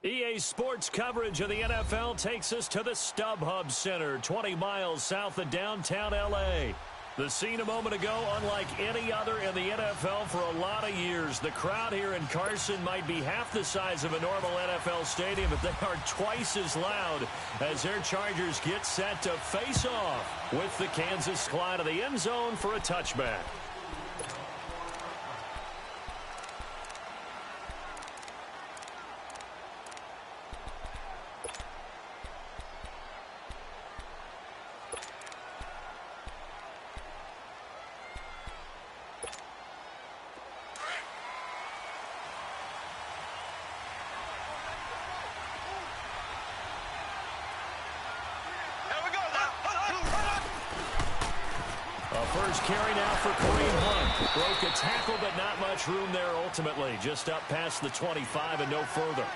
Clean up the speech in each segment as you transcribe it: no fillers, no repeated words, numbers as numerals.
EA Sports coverage of the NFL takes us to the StubHub Center, 20 miles south of downtown L.A. The scene a moment ago, unlike any other in the NFL for a lot of years. The crowd here in Carson might be half the size of a normal NFL stadium, but they are twice as loud as their Chargers get set to face off with the Kansas slide of the end zone for a touchback. Carry now for Kareem Hunt. Broke a tackle, but not much room there ultimately. Just up past the 25 and no further.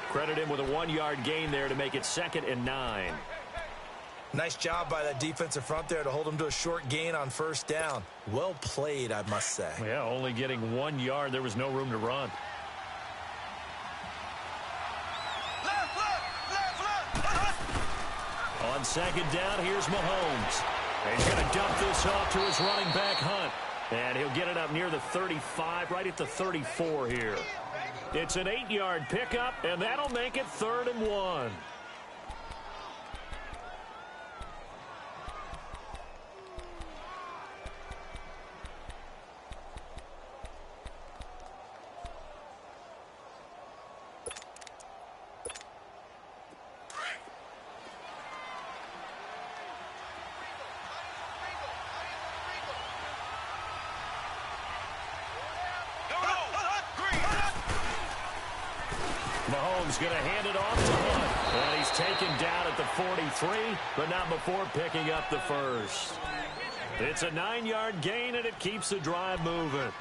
Credit him with a 1-yard gain there to make it 2nd and 9. Nice job by that defensive front there to hold him to a short gain on first down. Well played, I must say. Yeah, only getting 1 yard. There was no room to run. On 2nd down, here's Mahomes. He's going to dump this off to his running back, Hunt. And he'll get it up near the 35, right at the 34 here. It's an 8-yard pickup, and that'll make it 3rd and 1. Mahomes going to hand it off to Hunt. And he's taken down at the 43, but not before picking up the first. It's a 9-yard gain, and it keeps the drive moving.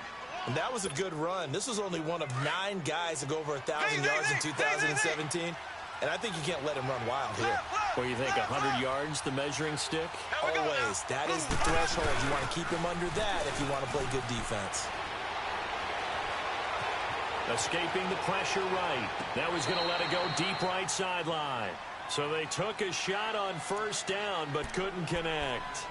And that was a good run. This was only one of 9 guys to go over 1,000 yards in 2017. And I think you can't let him run wild here. Well, you think 100 yards, the measuring stick? Always. That is the threshold. You want to keep him under that if you want to play good defense. Escaping the pressure right. Now he's going to let it go deep right sideline. So they took a shot on first down, but couldn't connect.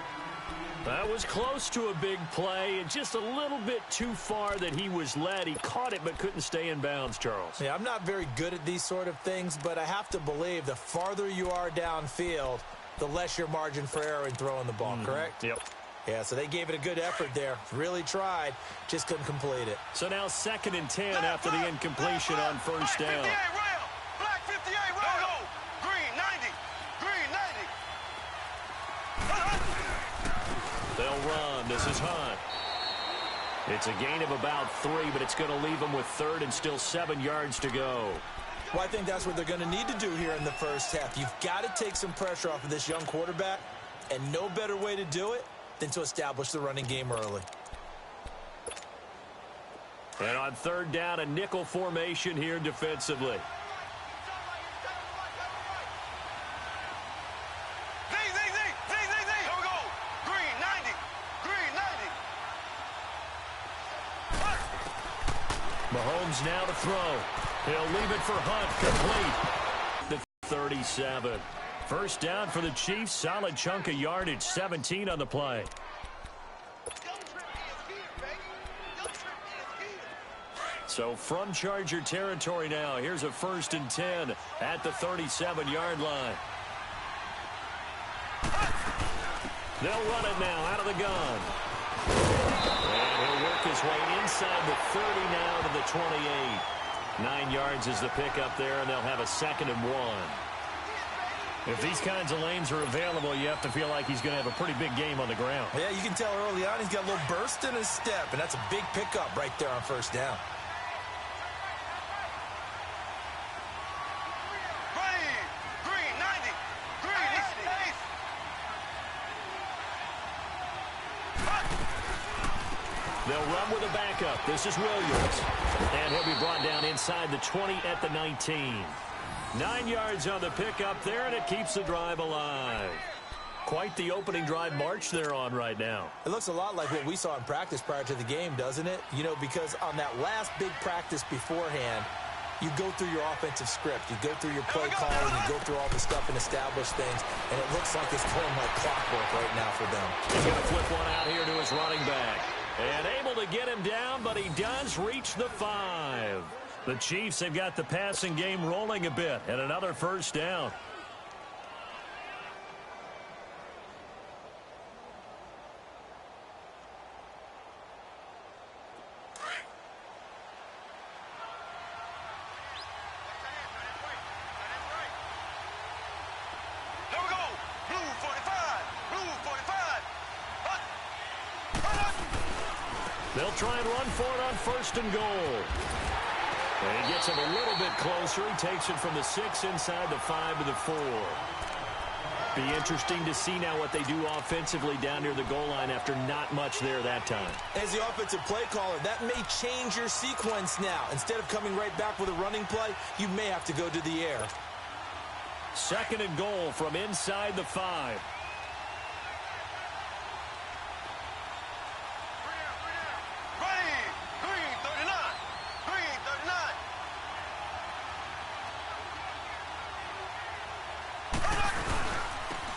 That was close to a big play, and just a little bit too far that he was led. He caught it, but couldn't stay in bounds, Charles. Yeah, I'm not very good at these sort of things, but I have to believe the farther you are downfield, the less your margin for error in throwing the ball, correct? Yep. Yeah, so they gave it a good effort there. Really tried, just couldn't complete it. So now 2nd and 10 after the incompletion on first down. Black 58, Rail. Green 90. Green 90. They'll run. This is Hunt. It's a gain of about 3, but it's going to leave them with 3rd and still 7 yards to go. Well, I think that's what they're going to need to do here in the first half. You've got to take some pressure off of this young quarterback, and no better way to do it than to establish the running game early. And on 3rd down, a nickel formation here defensively. Here we go. Green 90. Green 90. Mahomes now to throw. He'll leave it for Hunt, complete. The 37. First down for the Chiefs. Solid chunk of yardage. 17 on the play. So from Charger territory now. Here's a 1st and 10 at the 37-yard line. They'll run it now out of the gun. And he'll work his way inside the 30 now to the 28. 9 yards is the pickup there, and they'll have a 2nd and 1. If these kinds of lanes are available, you have to feel like he's going to have a pretty big game on the ground. Yeah, you can tell early on he's got a little burst in his step, and that's a big pickup right there on first down. Green 90. Green 90. They'll run with a backup. This is Williams. And he'll be brought down inside the 20 at the 19. 9 yards on the pickup there, and it keeps the drive alive. Quite the opening drive march they're on right now. It looks a lot like what we saw in practice prior to the game, doesn't it? You know, because on that last big practice beforehand, You go through your offensive script. You go through your play calling. You go through all the stuff and establish things. And it looks like it's going like clockwork right now for them. He's going to flip one out here to his running back. And able to get him down, but he does reach the 5. The Chiefs have got the passing game rolling a bit. And another first down. They'll try and run for it on 1st and goal. And he gets him a little bit closer. He takes it from the 6 inside the 5 to the 4. Be interesting to see now what they do offensively down near the goal line after not much there that time. As the offensive play caller, that may change your sequence now. Instead of coming right back with a running play, you may have to go to the air. 2nd and goal from inside the 5.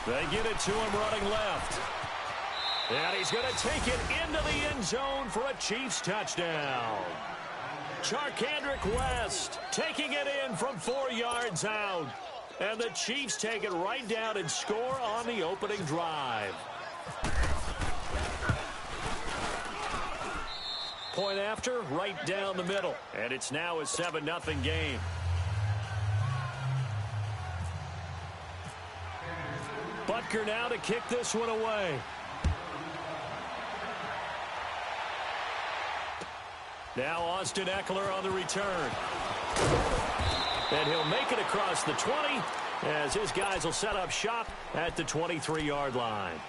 They get it to him running left. And he's going to take it into the end zone for a Chiefs touchdown. Charkandrick West taking it in from 4 yards out. And the Chiefs take it right down and score on the opening drive. Point after, right down the middle. And it's now a 7-0 game. Butker now to kick this one away. Now Austin Eckler on the return. And he'll make it across the 20 as his guys will set up shop at the 23-yard line.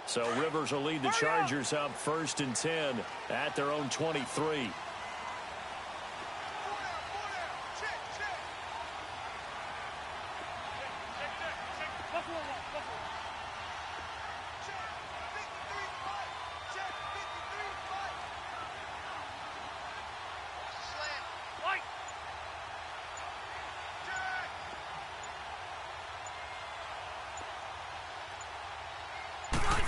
So Rivers will lead the Chargers up 1st and 10 at their own 23.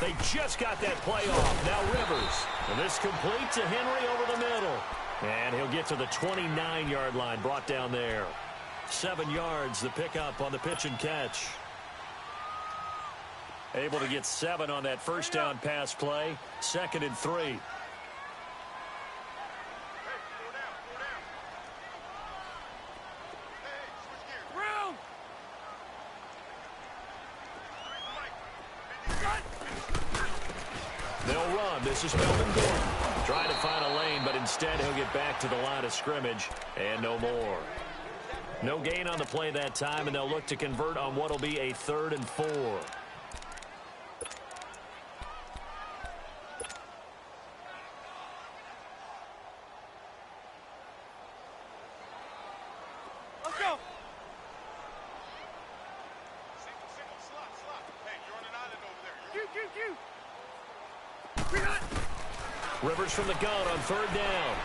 They just got that play off. Now Rivers. And this complete to Henry over the middle. And he'll get to the 29-yard line, brought down there. 7 yards, the pickup on the pitch and catch. Able to get 7 on that first down pass play. 2nd and 3. They'll run. This is Melvin Gordon. Trying to find a lane, but instead he'll get back to the line of scrimmage and no more. No gain on the play that time, and they'll look to convert on what will be a 3rd and 4. Let's go. Rivers from the gun on 3rd down.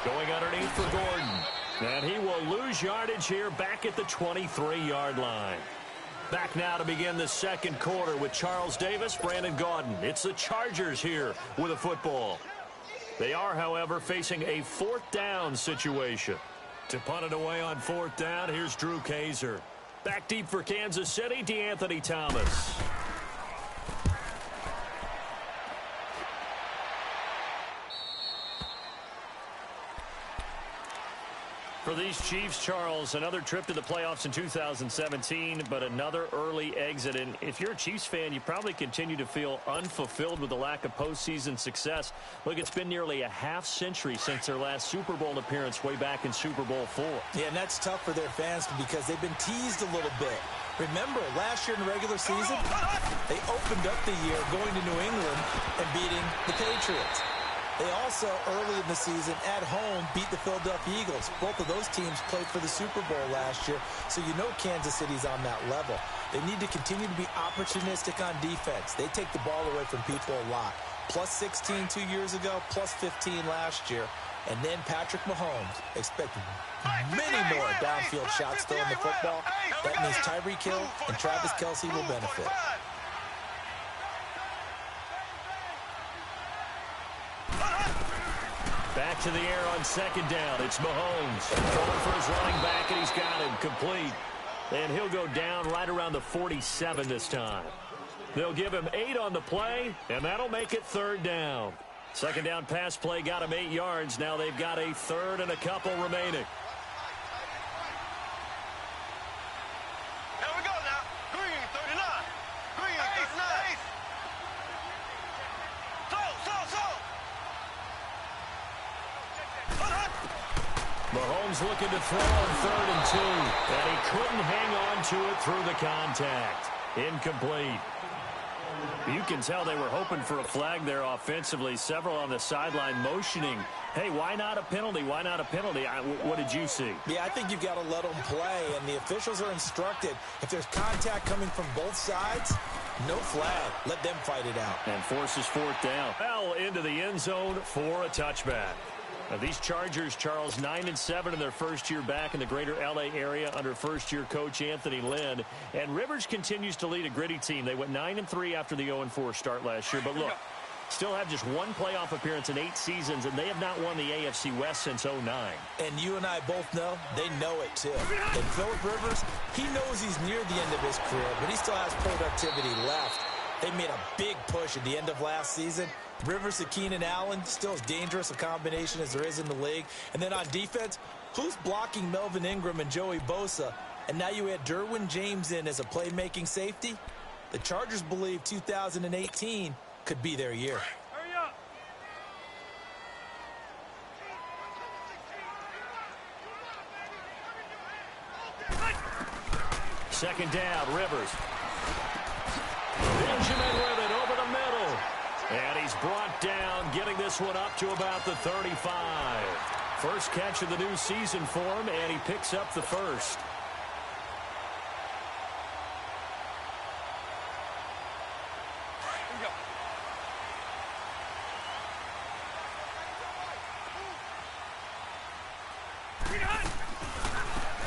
Going underneath for Gordon. And he will lose yardage here back at the 23-yard line. Back now to begin the 2nd quarter with Charles Davis, Brandon Gaudin. It's the Chargers here with a football. They are, however, facing a 4th down situation. To punt it away on 4th down, here's Drew Kaiser. Back deep for Kansas City, DeAnthony Thomas. For these Chiefs, Charles, another trip to the playoffs in 2017, but another early exit. And if you're a Chiefs fan, you probably continue to feel unfulfilled with the lack of postseason success. Look, it's been nearly a half-century since their last Super Bowl appearance way back in Super Bowl IV. Yeah, and that's tough for their fans because they've been teased a little bit. Remember, last year in the regular season, they opened up the year going to New England and beating the Patriots. They also, early in the season, at home, beat the Philadelphia Eagles. Both of those teams played for the Super Bowl last year, so you know Kansas City's on that level. They need to continue to be opportunistic on defense. They take the ball away from people a lot. Plus 16 2 years ago, plus 15 last year. And then Patrick Mahomes expect many more downfield shots throwing the football. That means Tyreek Hill and Travis Kelce will benefit. Back to the air on second down. It's Mahomes. Throwing for his running back, and he's got him complete. And he'll go down right around the 47 this time. They'll give him 8 on the play, and that'll make it third down. Second down pass play got him 8 yards. Now they've got a third and a couple remaining. Here we go now. Green, 39. Green, 39. Mahomes looking to throw on 3rd and 2. And he couldn't hang on to it through the contact. Incomplete. You can tell they were hoping for a flag there offensively. Several on the sideline motioning. Hey, why not a penalty? Why not a penalty? What did you see? Yeah, I think you've got to let them play, and the officials are instructed. If there's contact coming from both sides, no flag. Let them fight it out. And forces 4th down. Well, into the end zone for a touchback. Now, these Chargers, Charles, 9-7 in their first year back in the greater L.A. area under first-year coach Anthony Lynn. And Rivers continues to lead a gritty team. They went 9-3 after the 0-4 start last year. But look, still have just one playoff appearance in 8 seasons, and they have not won the AFC West since 2009. And you and I both know they know it, too. And Phillip Rivers, he knows he's near the end of his career, but he still has productivity left. They made a big push at the end of last season. Rivers to Keenan Allen, still as dangerous a combination as there is in the league. And then on defense, who's blocking Melvin Ingram and Joey Bosa? And now you add Derwin James in as a playmaking safety. The Chargers believe 2018 could be their year. Hurry up. Second down, Rivers. Benjamin with it over the middle. And he's brought down, getting this one up to about the 35. First catch of the new season for him, and he picks up the first.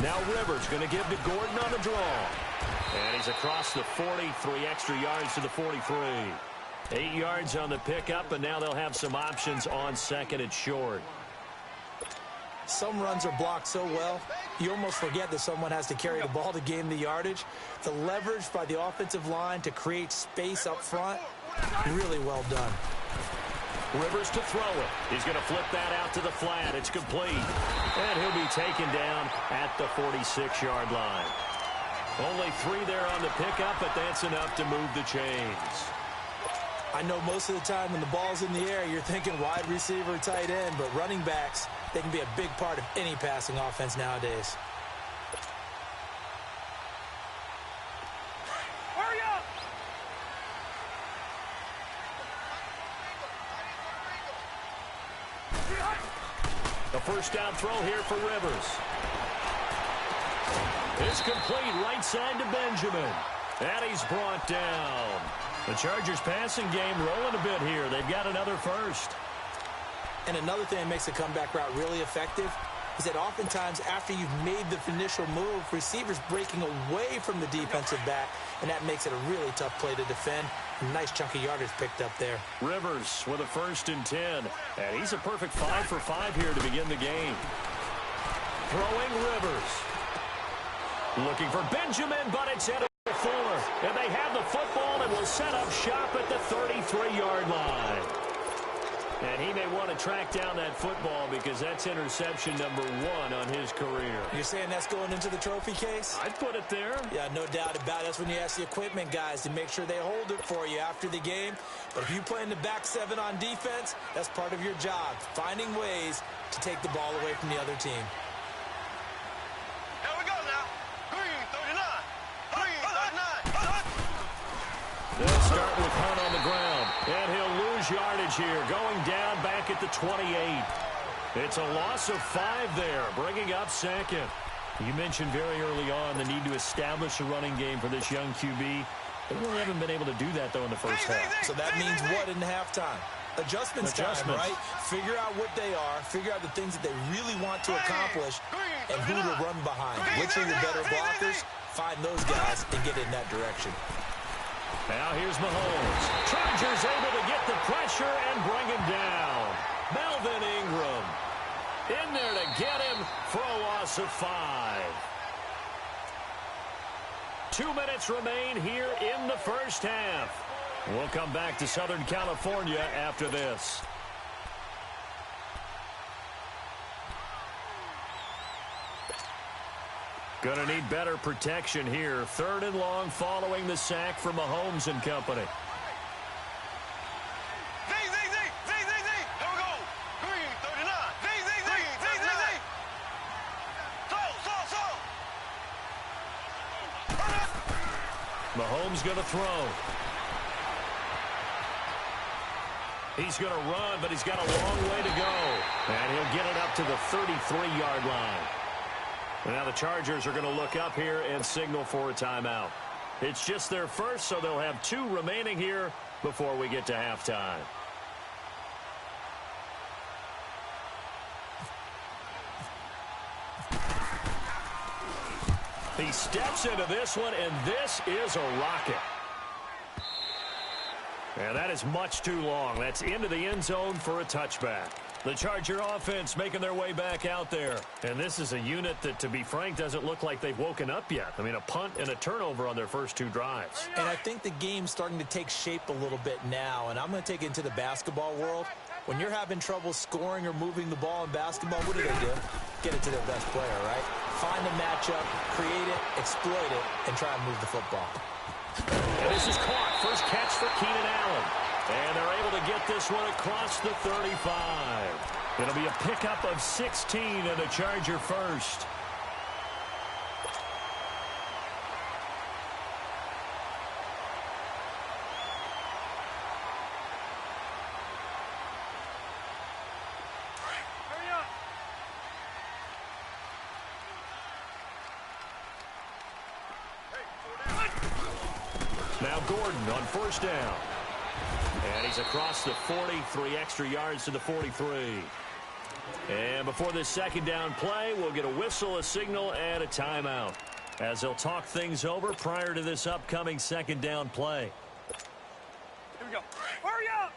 Now Rivers going to give to Gordon on the draw. And he's across the 40, 3 extra yards to the 43. 8 yards on the pickup, and now they'll have some options on second and short. Some runs are blocked so well, you almost forget that someone has to carry the ball to gain the yardage. The leverage by the offensive line to create space up front, really well done. Rivers to throw it. He's going to flip that out to the flat. It's complete. And he'll be taken down at the 46-yard line. Only 3 there on the pickup, but that's enough to move the chains. I know most of the time when the ball's in the air, you're thinking wide receiver, tight end, but running backs, they can be a big part of any passing offense nowadays. Hurry up. The first down throw here for Rivers. It's complete right side to Benjamin. And he's brought down. The Chargers passing game rolling a bit here. They've got another first. And another thing that makes the comeback route really effective is that oftentimes after you've made the initial move, receivers breaking away from the defensive back, and that makes it a really tough play to defend. A nice chunk of yardage picked up there. Rivers with a 1st and 10. And he's a perfect 5 for 5 here to begin the game. Throwing Rivers. Looking for Benjamin, but it's headed for Fuller. And they have the football and will set up shop at the 33-yard line. And he may want to track down that football because that's interception number 1 on his career. You're saying that's going into the trophy case? I'd put it there. Yeah, no doubt about it. That's when you ask the equipment guys to make sure they hold it for you after the game. But if you play in the back 7 on defense, that's part of your job, finding ways to take the ball away from the other team. Here we go now. Green, 39. Green, 39. They'll start with Hunt on the ground, and he'll lose lose yardage here, going down back at the 28. It's a loss of 5 there, bringing up second. You mentioned very early on the need to establish a running game for this young QB. They really haven't been able to do that, though, in the first half. So that means what in halftime? Adjustments time, right? Figure out what they are, figure out the things that they really want to accomplish, and who to run behind. Which are your better blockers? Find those guys and get in that direction. Now here's Mahomes. Chargers able to get the pressure and bring him down. Melvin Ingram in there to get him for a loss of 5. 2 minutes remain here in the first half. We'll come back to Southern California after this. Going to need better protection here. 3rd and long following the sack from Mahomes and company. Here we go. Green, 39. Green, 39. Mahomes going to throw. He's going to run, but he's got a long way to go. And he'll get it up to the 33-yard line. Now the Chargers are going to look up here and signal for a timeout. It's just their first, so they'll have 2 remaining here before we get to halftime. He steps into this one, and this is a rocket. And that is much too long. That's into the end zone for a touchback. The Charger offense making their way back out there. And this is a unit that, to be frank, doesn't look like they've woken up yet. I mean, a punt and a turnover on their first 2 drives. And I think the game's starting to take shape a little bit now. And I'm going to take it into the basketball world. When you're having trouble scoring or moving the ball in basketball, what do? Get it to their best player, right? Find a matchup, create it, exploit it, and try and move the football. And this is caught. First catch for Keenan Allen. And they're able to get this one across the 35. It'll be a pickup of 16 and a Charger first. Now Gordon on first down. And he's across the 43 extra yards to the 43. And before this second down play, we'll get a whistle, a signal, and a timeout, as they'll talk things over prior to this upcoming second down play. Here we go. Hurry up!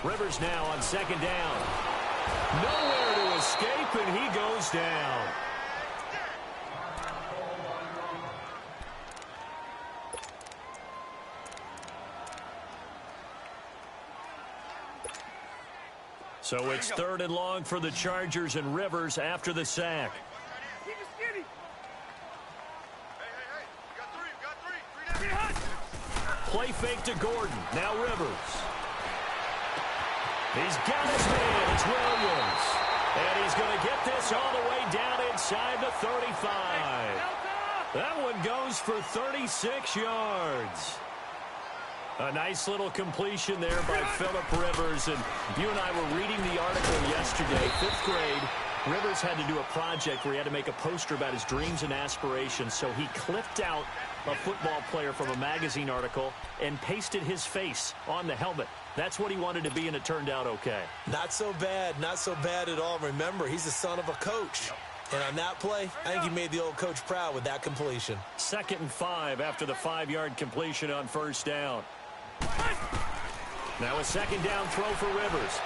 Rivers now on second down. Nowhere to escape, and he goes down. So it's 3rd and long for the Chargers and Rivers after the sack. Keep it skinny. Hey. We got 3. 3 down. Play fake to Gordon. Now Rivers. He's got his man. It's Williams. And he's going to get this all the way down inside the 35. That one goes for 36 yards. A nice little completion there by Phillip Rivers. And you and I were reading the article yesterday, 5th grade. Rivers had to do a project where he had to make a poster about his dreams and aspirations. So he clipped out a football player from a magazine article and pasted his face on the helmet. That's what he wanted to be, and it turned out okay. Not so bad at all. Remember, he's the son of a coach. And on that play, I think he made the old coach proud with that completion. 2nd and 5 after the 5-yard completion on first down. Now a second down throw for Rivers.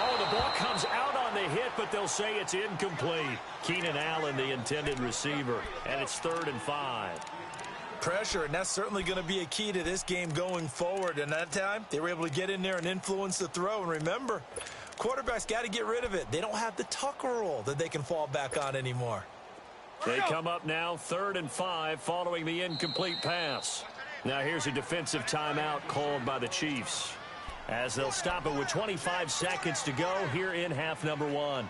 Oh, the ball comes out on the hit, but they'll say it's incomplete. Keenan Allen, the intended receiver, and it's 3rd and 5. Pressure, and that's certainly going to be a key to this game going forward. And that time, they were able to get in there and influence the throw. And remember, quarterbacks got to get rid of it. They don't have the Tucker rule that they can fall back on anymore. They come up now 3rd and 5 following the incomplete pass. Now here's a defensive timeout called by the Chiefs, as they'll stop it with 25 seconds to go here in half number 1.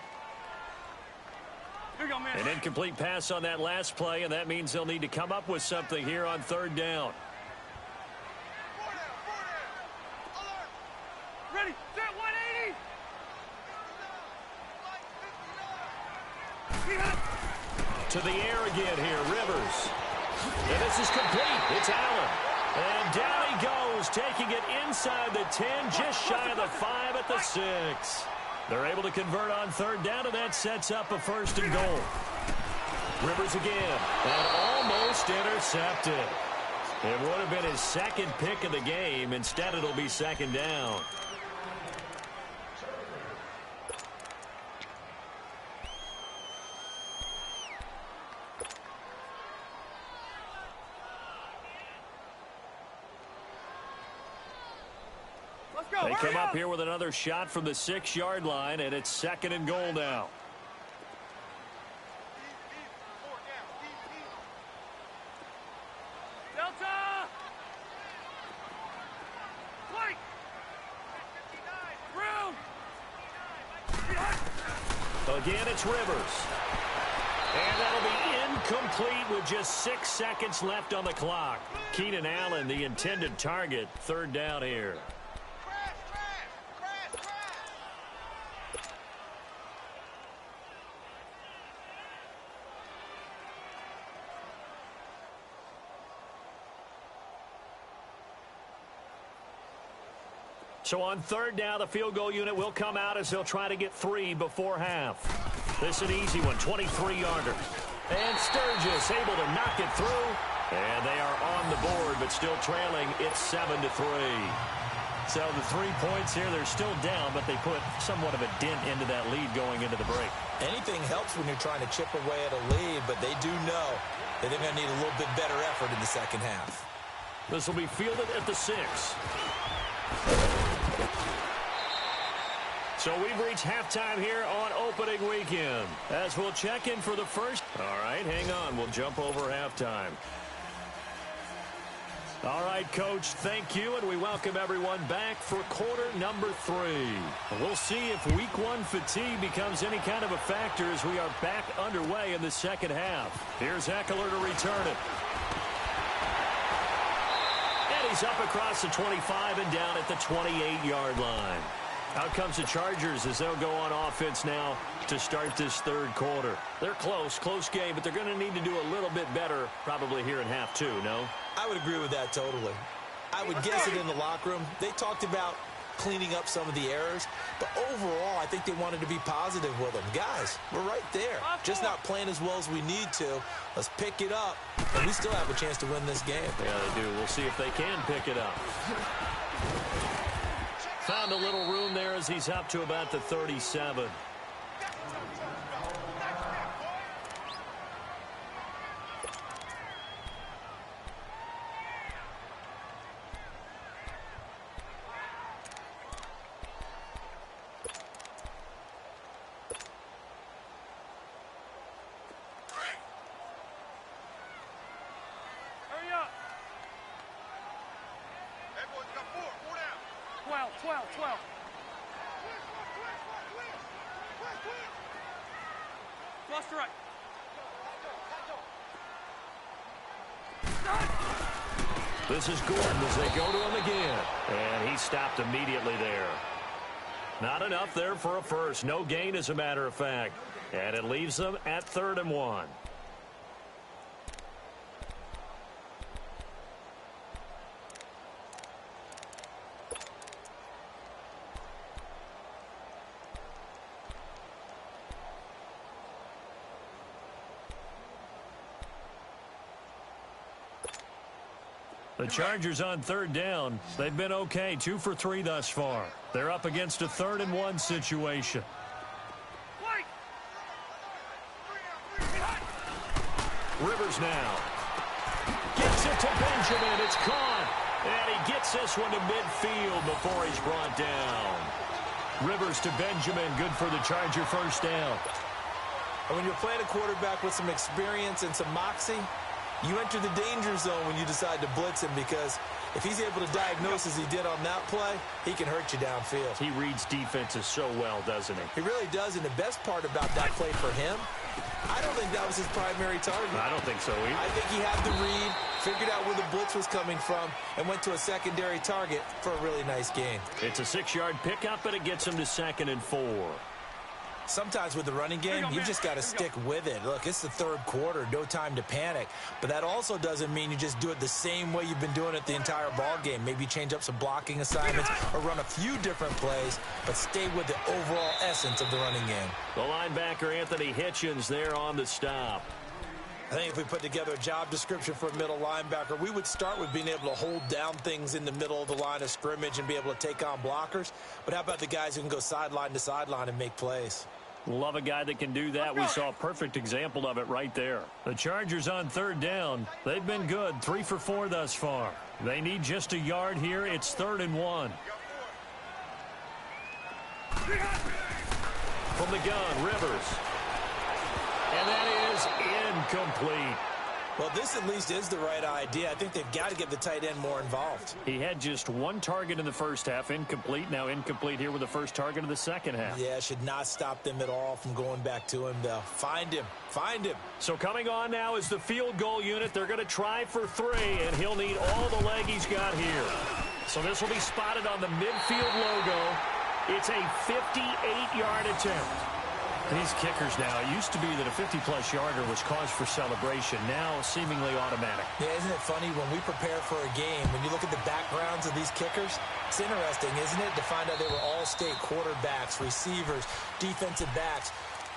An incomplete pass on that last play, and that means they'll need to come up with something here on third down. Ready, set 180. To the air again here, Rivers. And this is complete. It's Allen. And down he goes, taking it inside the 10, just shy of the 5 at the 6. They're able to convert on third down, and that sets up a first and goal. Rivers again, and almost intercepted. It would have been his second pick of the game. Instead, it'll be second down. They come up here with another shot from the 6-yard line, and it's second and goal now. Delta! Flank! Room! Again, it's Rivers. And that'll be incomplete with just 6 seconds left on the clock. Keenan Allen, the intended target, third down here. So on third down, the field goal unit will come out as they'll try to get 3 before half. This is an easy one, 23-yarder. And Sturgis able to knock it through. And they are on the board, but still trailing. It's 7-3. So the 3 points here, they're still down, but they put somewhat of a dent into that lead going into the break. Anything helps when you're trying to chip away at a lead, but they do know that they're going to need a little bit better effort in the second half. This will be fielded at the 6. So we've reached halftime here on opening weekend. As we'll check in for the first. All right, hang on. We'll jump over halftime. All right, Coach, thank you, and we welcome everyone back for quarter number 3. We'll see if week 1 fatigue becomes any kind of a factor as we are back underway in the second half. Here's Eckler to return it. And he's up across the 25 and down at the 28-yard line. Out comes the Chargers as they'll go on offense now to start this third quarter. They're close game, but they're going to need to do a little bit better probably here in half 2, no? I would agree with that totally. I would guess it in the locker room. They talked about cleaning up some of the errors, but overall I think they wanted to be positive with them. Guys, we're right there. Just not playing as well as we need to. Let's pick it up, and we still have a chance to win this game. Yeah, they do. We'll see if they can pick it up. Found a little room there as he's up to about the 37. Hurry up! Hey, boys, got 4 down. 12. Cluster right. This is Gordon as they go to him again. And he stopped immediately there. Not enough there for a first. No gain, as a matter of fact. And it leaves them at 3rd and 1. The Chargers on third down. They've been okay, 2 for 3 thus far. They're up against a 3rd and 1 situation. Rivers now. Gets it to Benjamin. It's caught. And he gets this one to midfield before he's brought down. Rivers to Benjamin. Good for the Charger first down. And when you're playing a quarterback with some experience and some moxie, you enter the danger zone when you decide to blitz him, because if he's able to diagnose as he did on that play, he can hurt you downfield. He reads defenses so well, doesn't he? He really does, and the best part about that play for him I don't think that was his primary target. I don't think so either. I think he had the read, figured out where the blitz was coming from, and went to a secondary target for a really nice gain. It's a 6-yard pickup, and it gets him to 2nd and 4. Sometimes with the running game, you've just got to stick with it. Look, it's the third quarter, no time to panic. But that also doesn't mean you just do it the same way you've been doing it the entire ball game. Maybe change up some blocking assignments or run a few different plays, but stay with the overall essence of the running game. The linebacker, Anthony Hitchens, there on the stop. I think if we put together a job description for a middle linebacker, we would start with being able to hold down things in the middle of the line of scrimmage and be able to take on blockers. But how about the guys who can go sideline to sideline and make plays? Love a guy that can do that. We saw a perfect example of it right there. The Chargers on 3rd down. They've been good, 3 for 4 thus far. They need just a yard here. It's 3rd and 1. From the gun, Rivers. And that is incomplete. Well, this at least is the right idea. I think they've got to get the tight end more involved. He had just 1 target in the first half, incomplete. Now incomplete here with the first target of the second half. Yeah, should not stop them at all from going back to him, though. Find him. Find him. So coming on now is the field goal unit. They're going to try for 3, and he'll need all the leg he's got here. So this will be spotted on the midfield logo. It's a 58-yard attempt. These kickers now, it used to be that a 50-plus yarder was cause for celebration. Now, seemingly automatic. Yeah, isn't it funny when we prepare for a game, when you look at the backgrounds of these kickers, it's interesting, isn't it, to find out they were all-state quarterbacks, receivers, defensive backs,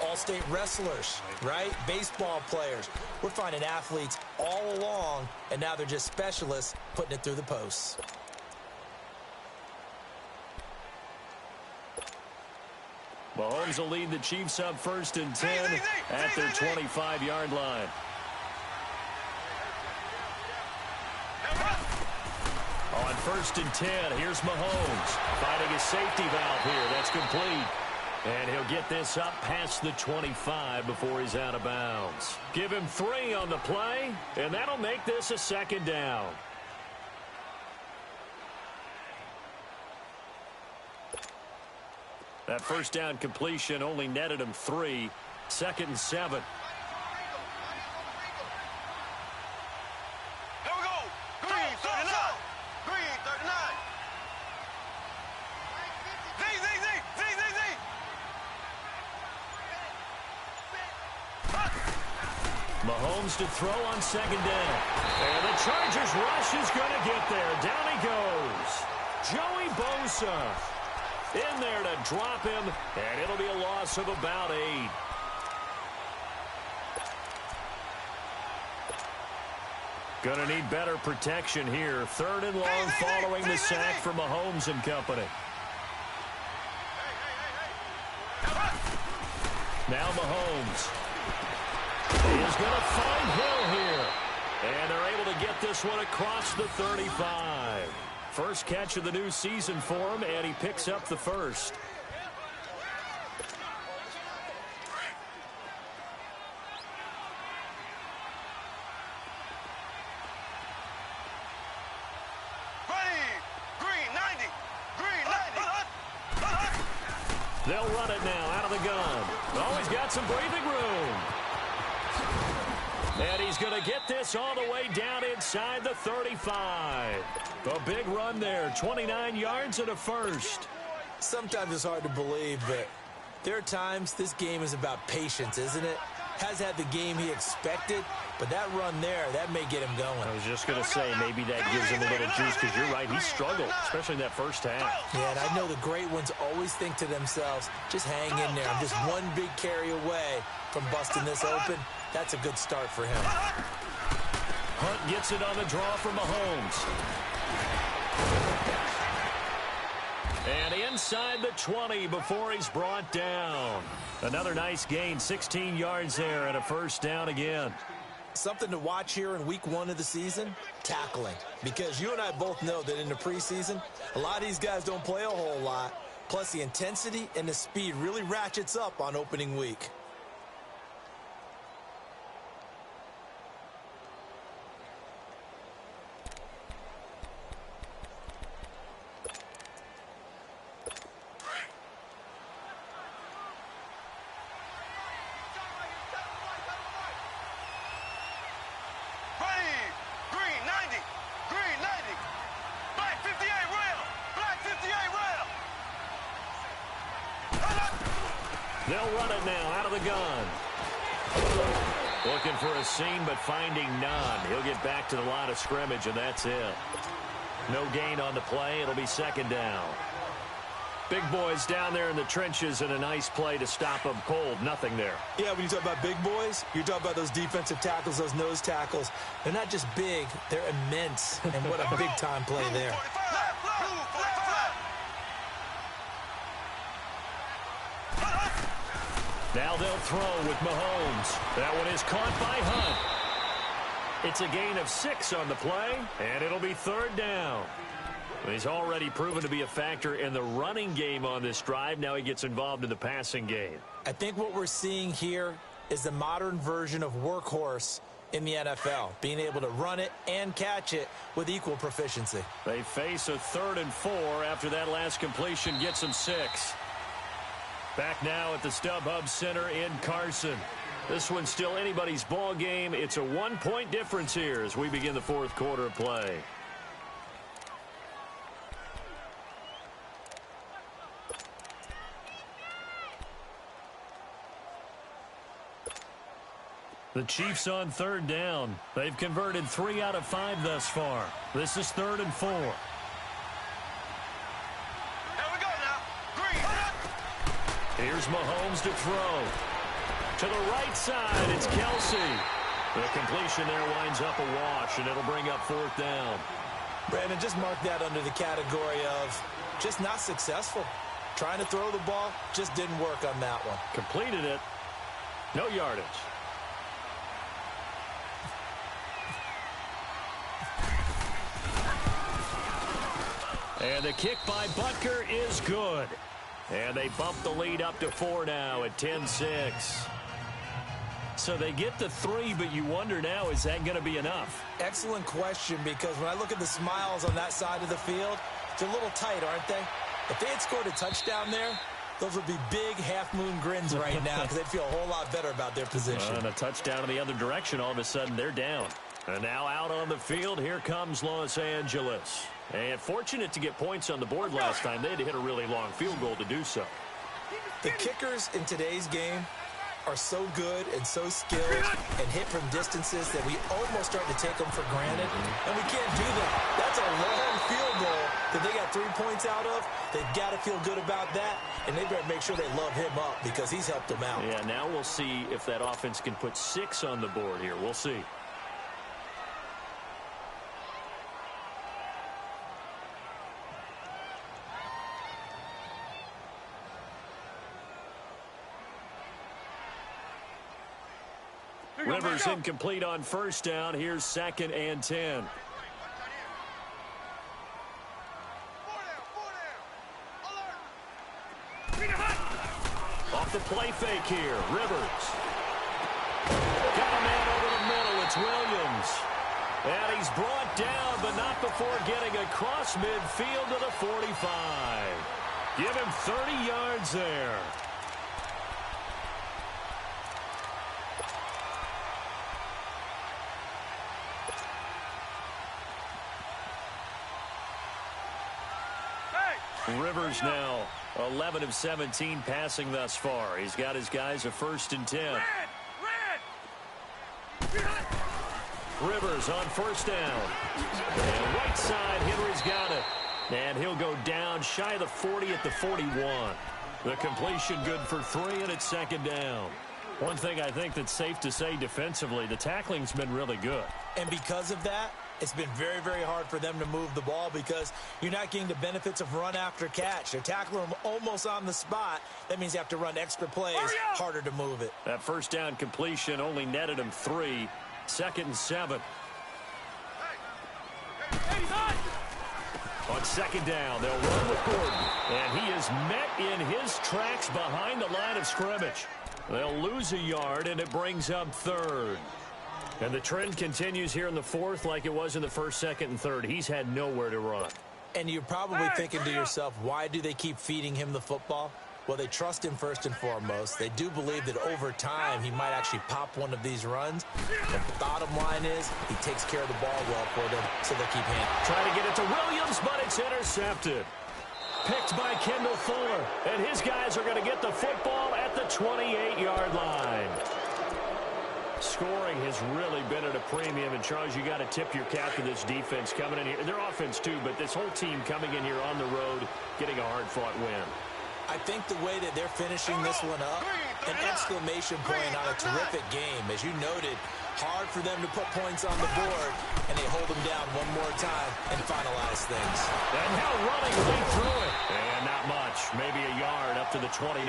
all-state wrestlers, right? Baseball players. We're finding athletes all along, and now they're just specialists putting it through the posts. Mahomes will lead the Chiefs up 1st and 10 at their 25-yard line. On 1st and 10, here's Mahomes finding a safety valve here. That's complete. And he'll get this up past the 25 before he's out of bounds. Give him 3 on the play, and that'll make this a 2nd down. That first down completion only netted him 3. 2nd and 7. Here we go. Green 39. Green 39. Z. Mahomes to throw on 2nd down. And the Chargers rush is going to get there. Down he goes. Joey Bosa in there to drop him, and it'll be a loss of about 8. Gonna need better protection here. 3rd and long following the sack for Mahomes and company. Now Mahomes. He is going to find Hill here. And they're able to get this one across the 35. First catch of the new season for him, and he picks up the first. They'll run it now out of the gun. Oh, he's got some breathing room. And he's going to get this all the way down inside the 35. A big run there, 29 yards and a first. Sometimes it's hard to believe, but there are times this game is about patience, isn't it? Has had the game he expected, but that run there, that may get him going. I was just going to say, maybe that gives him a little juice, because you're right, he struggled, especially in that first half. Yeah, and I know the great ones always think to themselves, just hang in there. I'm just one big carry away from busting this open. That's a good start for him. Hunt gets it on the draw for Mahomes. And inside the 20 before he's brought down. Another nice gain, 16 yards there and a first down again. Something to watch here in week 1 of the season, tackling. Because you and I both know that in the preseason, a lot of these guys don't play a whole lot. Plus the intensity and the speed really ratchets up on opening week. 58 rail. Black 58 rail. They'll run it now out of the gun. Looking for a seam, but finding none. He'll get back to the line of scrimmage, and that's it. No gain on the play. It'll be second down. Big boys down there in the trenches, and a nice play to stop them cold. Nothing there. Yeah, when you talk about big boys, you're talking about those defensive tackles, those nose tackles. They're not just big, they're immense. And what a big-time play there. Now they'll throw with Mahomes. That one is caught by Hunt. It's a gain of 6 on the play, and it'll be third down. He's already proven to be a factor in the running game on this drive. Now he gets involved in the passing game. I think what we're seeing here is the modern version of workhorse in the NFL, being able to run it and catch it with equal proficiency. They face a 3rd and 4 after that last completion gets them 6. Back now at the StubHub Center in Carson. This one's still anybody's ball game. It's a 1-point difference here as we begin the 4th quarter of play. The Chiefs on 3rd down. They've converted 3 out of 5 thus far. This is 3rd and 4. Here we go now. Green. Here's Mahomes to throw. To the right side, it's Kelsey. The completion there winds up a wash, and it'll bring up 4th down. Brandon, just mark that under the category of just not successful. Trying to throw the ball, just didn't work on that one. Completed it. No yardage. And the kick by Butker is good. And they bump the lead up to 4 now at 10-6. So they get the 3, but you wonder now, is that going to be enough? Excellent question, because when I look at the smiles on that side of the field, they're a little tight, aren't they? If they had scored a touchdown there, those would be big half-moon grins right now because they'd feel a whole lot better about their position. And a touchdown in the other direction, all of a sudden they're down. And now out on the field, here comes Los Angeles. And fortunate to get points on the board last time. They had to hit a really long field goal to do so. The kickers in today's game are so good and so skilled and hit from distances that we almost start to take them for granted, and we can't do that. That's a long field goal that they got 3 points out of. They've got to feel good about that, and they better make sure they love him up because he's helped them out. Yeah, now we'll see if that offense can put 6 on the board here. We'll see. Rivers incomplete on 1st down. Here's 2nd and 10. Off the play fake here. Rivers. Got a man over the middle. It's Williams. And he's brought down, but not before getting across midfield to the 45. Give him 30 yards there. Rivers now 11 of 17 passing thus far. He's got his guys a 1st and 10. Rivers on 1st down. And right side, Henry's got it. And he'll go down shy of the 40 at the 41. The completion good for 3, and it's 2nd down. One thing I think that's safe to say defensively, the tackling's been really good. And because of that, it's been very, very hard for them to move the ball because you're not getting the benefits of run after catch. They're tackling them almost on the spot. That means you have to run extra plays, harder to move it. That 1st down completion only netted him 3. 2nd and 7. On 2nd down, they'll run with Gordon. And he is met in his tracks behind the line of scrimmage. They'll lose a yard, and it brings up 3rd. And the trend continues here in the 4th like it was in the 1st, 2nd, and 3rd. He's had nowhere to run. And you're probably thinking to yourself, why do they keep feeding him the football? Well, they trust him first and foremost. They do believe that over time he might actually pop one of these runs. But the bottom line is he takes care of the ball well for them, so they'll keep handling. Trying to get it to Williams, but it's intercepted. Picked by Kendall Fuller. And his guys are going to get the football at the 28-yard line. Scoring has really been at a premium. And, Charles, you got to tip your cap to this defense coming in here. Their offense, too, but this whole team coming in here on the road, getting a hard-fought win. I think the way that they're finishing this one up, an exclamation point on a terrific game. As you noted, hard for them to put points on the board, and they hold them down one more time and finalize things. And now running right through it. And not much. Maybe a yard up to the 29.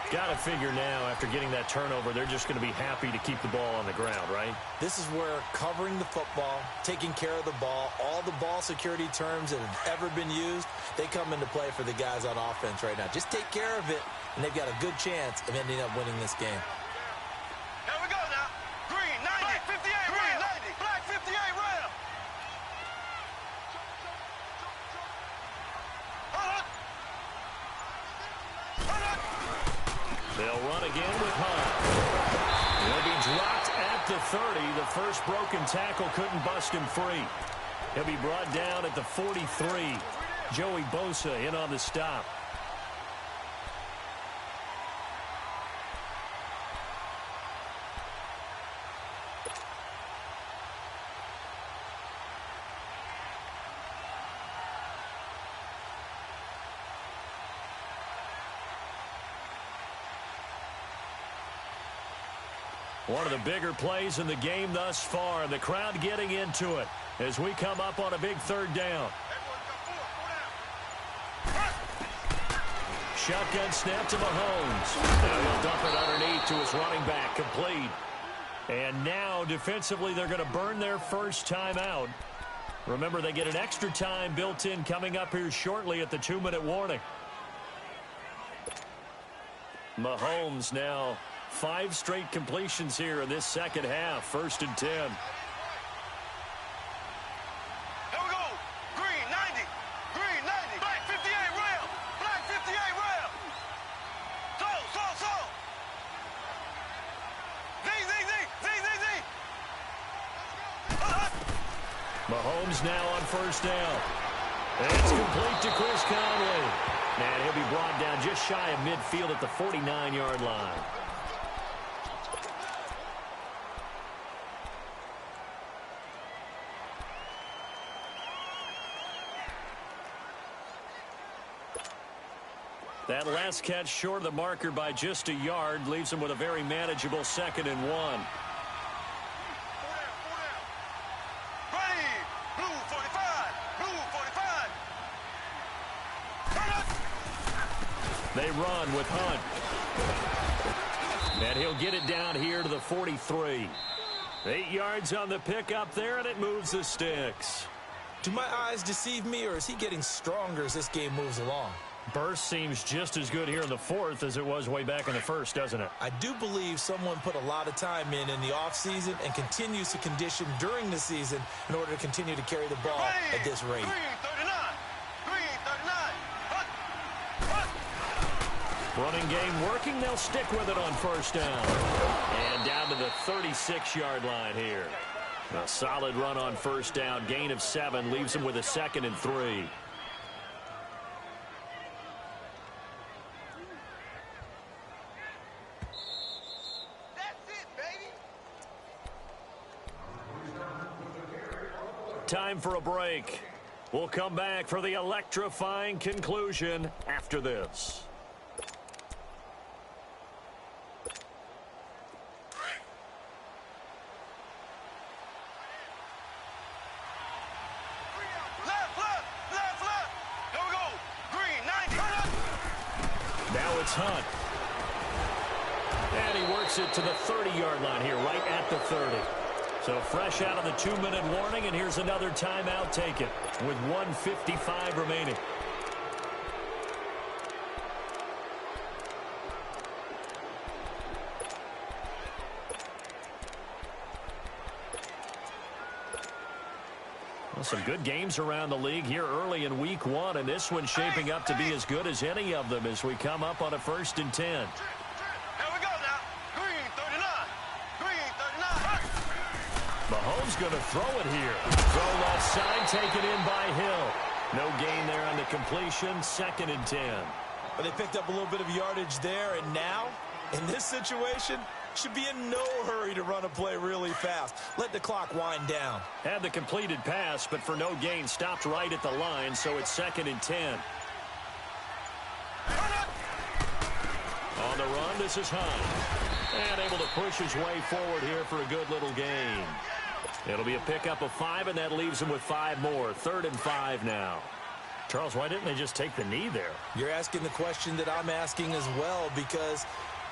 Got to figure now, after getting that turnover, they're just going to be happy to keep the ball on the ground, right? This is where covering the football, taking care of the ball, all the ball security terms that have ever been used, they come into play for the guys on offense right now. Just take care of it, and they've got a good chance of ending up winning this game. Here we go now. Green, 90. Black 58, Green, 90. Black 58, Ram. They'll run again with Hunt. He'll be dropped at the 30. The first broken tackle couldn't bust him free. He'll be brought down at the 43. Joey Bosa in on the stop. One of the bigger plays in the game thus far. The crowd getting into it as we come up on a big third down. Shotgun snap to Mahomes. Now he'll dump it underneath to his running back. Complete. And now defensively they're going to burn their first time out. Remember, they get an extra time built in coming up here shortly at the 2-minute warning. Mahomes now 5 straight completions here in this second half. 1st and 10. Here we go. Green, 90. Green, 90. Black 58, Ram. Black 58, Ram. So. Z. Mahomes now on 1st down. And it's complete to Chris Conley. And he'll be brought down just shy of midfield at the 49-yard line. That last catch short of the marker by just a yard leaves him with a very manageable 2nd and 1. Ready. Blue 45. Blue 45. They run with Hunt. And he'll get it down here to the 43. 8 yards on the pickup there, and it moves the sticks. Do my eyes deceive me, or is he getting stronger as this game moves along? Burst seems just as good here in the 4th as it was way back in the 1st, doesn't it? I do believe someone put a lot of time in the offseason and continues to condition during the season in order to continue to carry the ball at this rate. Green 39. Green 39. Hut. Running game working. They'll stick with it on 1st down. And down to the 36-yard line here. A solid run on 1st down. Gain of 7 leaves him with a 2nd and 3. Time for a break. We'll come back for the electrifying conclusion after this. Left. Here we go. Green 90. Now it's Hunt. And he works it to the 30-yard line here, right at the 30. So fresh out of the 2-minute warning, and here's another timeout taken with 1:55 remaining. Well, some good games around the league here early in week 1, and this one's shaping up to be as good as any of them as we come up on a 1st and 10. Here we go now. Green 39. Green 39. Mahomes going to throw it here. Throw left side, taken in by Hill. No gain there on the completion. 2nd and 10. But they picked up a little bit of yardage there, and now, in this situation, should be in no hurry to run a play really fast. Let the clock wind down. Had the completed pass, but for no gain, stopped right at the line, so it's 2nd and 10. On the run, this is Hunt. And able to push his way forward here for a good little gain. It'll be a pickup of 5, and that leaves him with 5 more. 3rd and 5 now. Charles, why didn't they just take the knee there? You're asking the question that I'm asking as well, because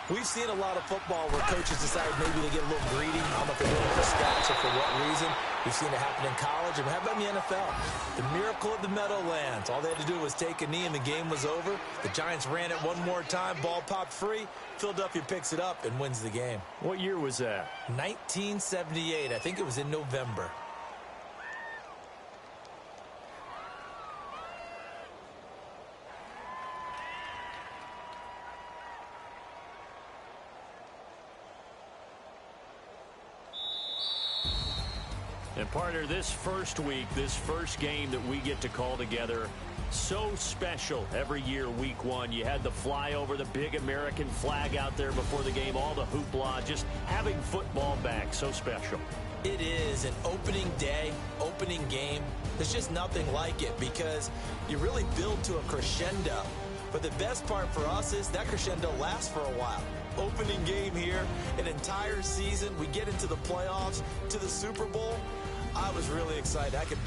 we've seen a lot of football where coaches decide maybe to get a little greedy. I don't know if they're doing it for stats or for what reason. We've seen it happen in college, and how about in the NFL? The miracle of the Meadowlands. All they had to do was take a knee, and the game was over. The Giants ran it one more time. Ball popped free. Philadelphia picks it up and wins the game. What year was that? 1978. I think it was in November. And partner, this first week, this first game that we get to call together, so special every year, week 1. You had the flyover, the big American flag out there before the game, all the hoopla, just having football back, so special. It is an opening day, opening game. There's just nothing like it because you really build to a crescendo. But the best part for us is that crescendo lasts for a while. Opening game here, an entire season. We get into the playoffs, to the Super Bowl. I was really excited. I could